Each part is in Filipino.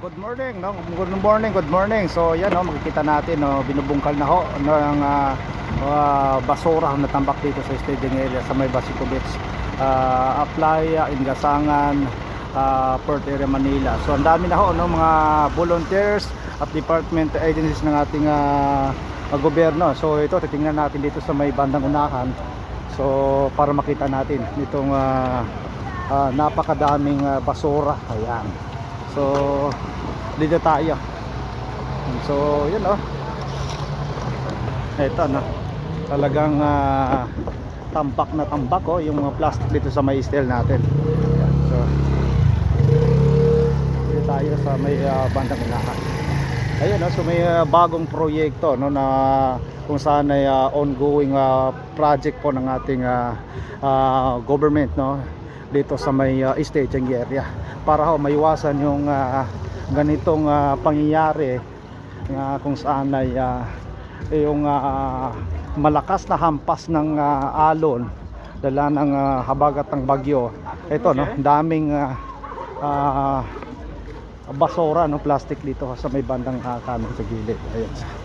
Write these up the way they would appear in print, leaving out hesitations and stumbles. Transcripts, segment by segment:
Good morning, no? Good morning. So yan, no, makikita natin, no, binubungkal na ho ng basura na tambak dito sa staging area sa may Basico Beach, Playa, Ingasangan, Port Area, Manila. So ang dami na ho, no, mga volunteers at department agencies ng ating gobyerno. So ito, titingnan natin dito sa may bandang unahan. So para makita natin itong napakadaming basura. Ayan. So dito tayo. So yun, oh. Ito, no, talagang tambak na tambak, oh, yung mga plastic dito sa may steel natin. Ayan. So dito tayo sa may bandang unahan. Ayun, no, so may bagong proyekto, no, na kung saan ay ongoing project po ng ating government, no, dito sa may staging area para ho maiwasan yung ganitong pangyayari kung saan ay yung malakas na hampas ng alon dala ng habagat ng bagyo. Ito, no, daming basura, no, plastic dito sa may bandang kanan sa gilid. Ayun.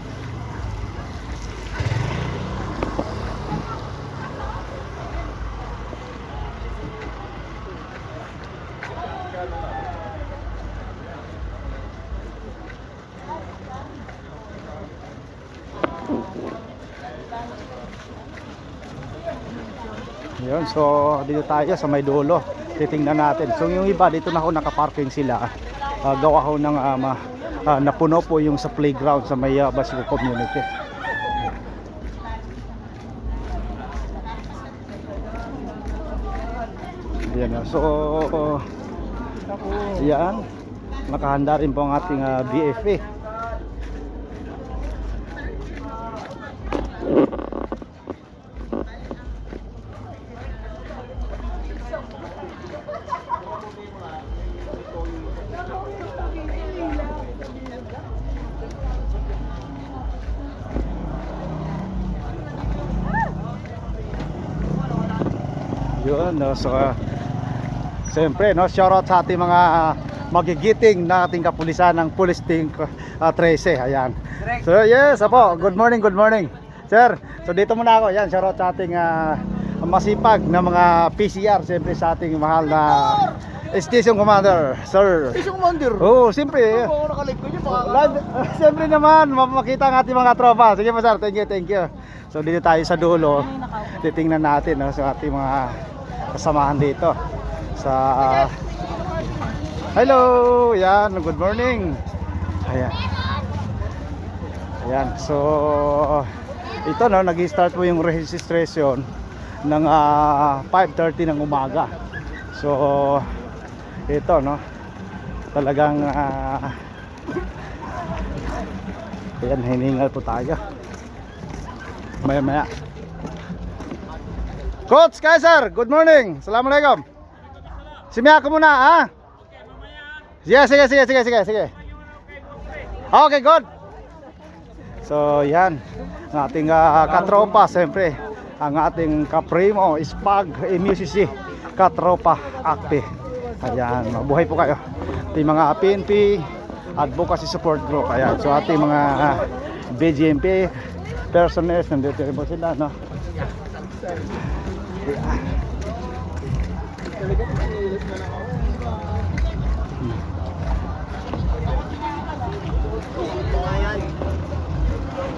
Yun, so dito tayo sa may dulo, titingnan natin. So yung iba dito na ho nakaparking sila, gawa ho ng napuno po yung sa playground sa may Basico community. Yan, so yan, nakahanda rin po ang ating BFA. Yun, no, so siyempre, no, shoutout sa ating mga magigiting na ating kapulisan ng Police Team 13. Ayan. So yes, apo, good morning, sir. So dito muna ako. Yan, shoutout sa ating masipag na mga PCR, siyempre sa ating mahal na Station Commander, sir. Station Commander? Oo, siyempre. Oo, nakalive ko niyo. Siyempre naman, mapapakita ang ating mga tropa. Sige po, sir, thank you. So dito tayo sa dulo, titingnan natin, no, sa ating mga kasamahan dito sa hello, yan, good morning. Ayan, so ito, no, nag-start po yung registration ng 5:30 ng umaga. So ito, no, talagang ayan, hiningal po tayo maya. Coach Kaiser, good morning. Assalamualaikum. Simya ko muna, ha? Sige. Okay, good. So, yan. Ang ating katropa, siyempre. Ang ating kaprimo, Spag, MUCC, katropa, ACPE. Ayan, mabuhay po kayo. Ating mga PNP, Advocacy Support Group. Ayan, so ating mga BGMP, personnel, nandito rin po sila, no?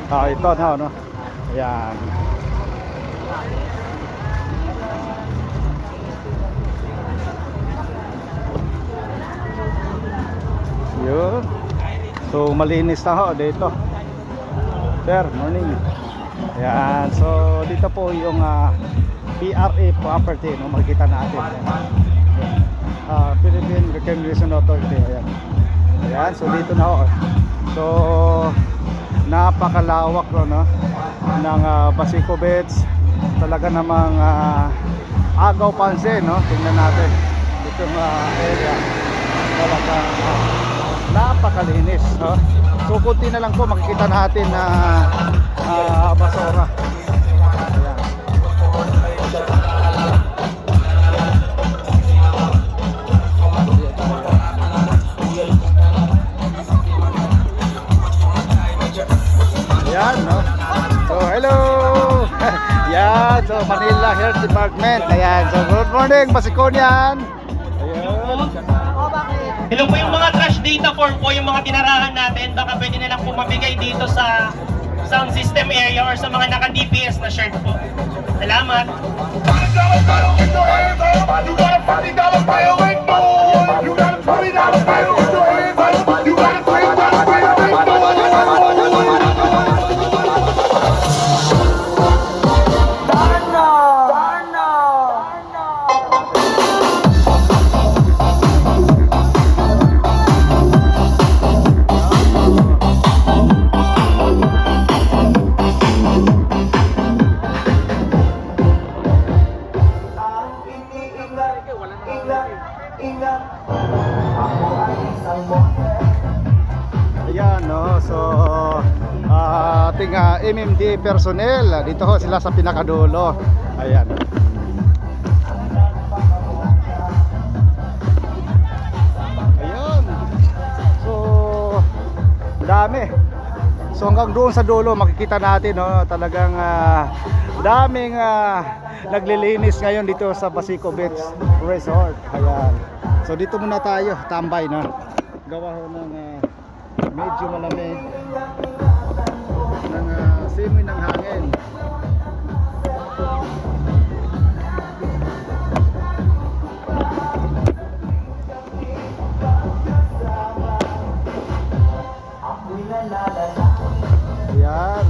Ito na, no? Ayan. Yun. So malinis na ho dito. Sir, morning. Ayan, so dito po yung PRA property, no, makikita natin. Philippine Reclamation Authority. Ayan, so dito na ho. So napakalawak, no, ng Basico Beach. Talaga namang agaw pansin, no. Tingnan natin itong area. Talaga napakalinis, no? So kunti na lang po makikita natin na basura. Ayan. Manila Health Department. Ayan, so good morning, Basikonian. Ayun. Hello po yung mga trash data form po, yung mga tinarahan natin, baka pwede na lang po mabigay dito sa sound system area or sa mga naka-DPS na shirt po. Salamat! Ayan, no? So ating MMDA personnel dito ho sila sa pinakadulo. Ayan. Ayun. So dami. So hanggang doon sa dulo makikita natin, no, talagang daming naglilinis ngayon dito sa Basico Beach Resort. Ayan. So dito muna tayo tambay, no. Gawa ho ng medyo malamig ng simoy ng hangin. Ayan.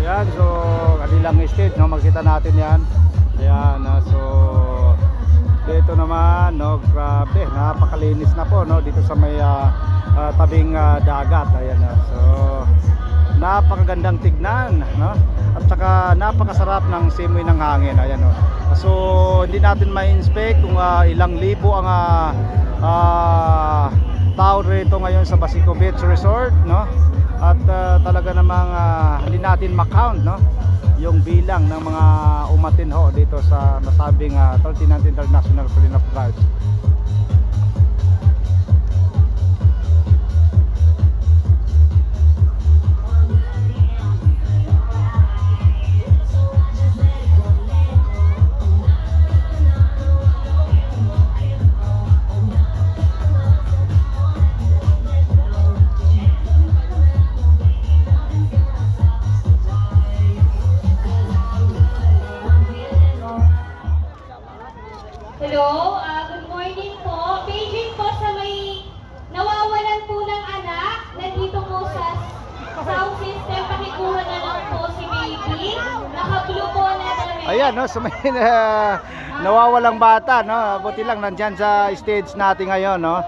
Ayan, so kanilang stage, no, makita natin yan. Ayan, so dito naman, no, grabe, napakalinis na po, no, dito sa may tabing dagat. Ayan, so napakagandang tignan, no, at saka napakasarap ng simoy ng hangin. Ayan, no. So hindi natin ma-inspect kung ilang libo ang tao rito ngayon sa Basico Beach Resort, no. At talaga namang hindi natin ma-count, no, yung bilang ng mga umatin ho dito sa nasabing 39th International Freedom of Drive. Hello, good morning po. Paging po sa may nawawalan po ng anak, nandito po sa sound system, pakikuha na lang po si baby. Naka-blue po na damit. Ayan, no, so may nawawalang bata, no. Buti lang nandyan sa stage natin ngayon, no.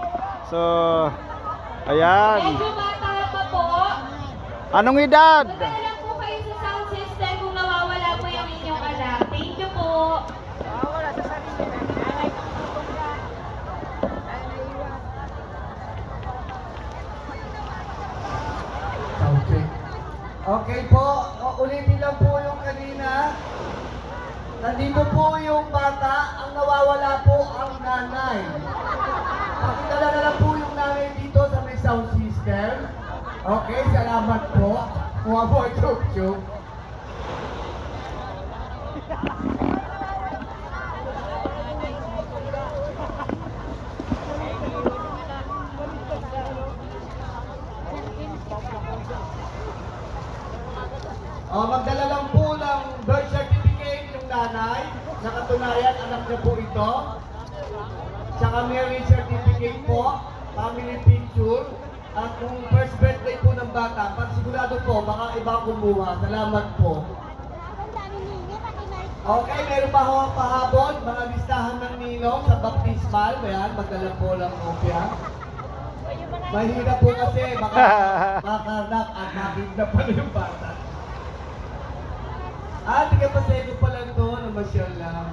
So ayan. Medyo bata pa po. Anong edad? Magdala lang po kayo sa sound system kung nawawala po yung inyong anak. Thank you po. Okay po, ulitin lang po yung kanina. Nandito po yung bata, ang nawawala po ang nanay. Pakidala na lang po yung nanay dito sa may sound system. Okay, salamat po. Kuha po chuk-chuk. Magdala lang po ng birth certificate yung nanay, nakatunayan anak niya po ito. Tsaka marriage certificate po, family picture, at kung first birthday po ng bata, pag sigurado po, baka iba kumuha. Salamat po. Okay, meron pa ho pahabol, mga listahan ng ninong sa baptismal. Ayan, magdala po lang kopya. Mahirap po kasi, makakarnak at makita pala yung bata. Tiga pasego pala ito, namasyal lang.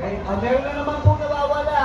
Okay, meron na naman po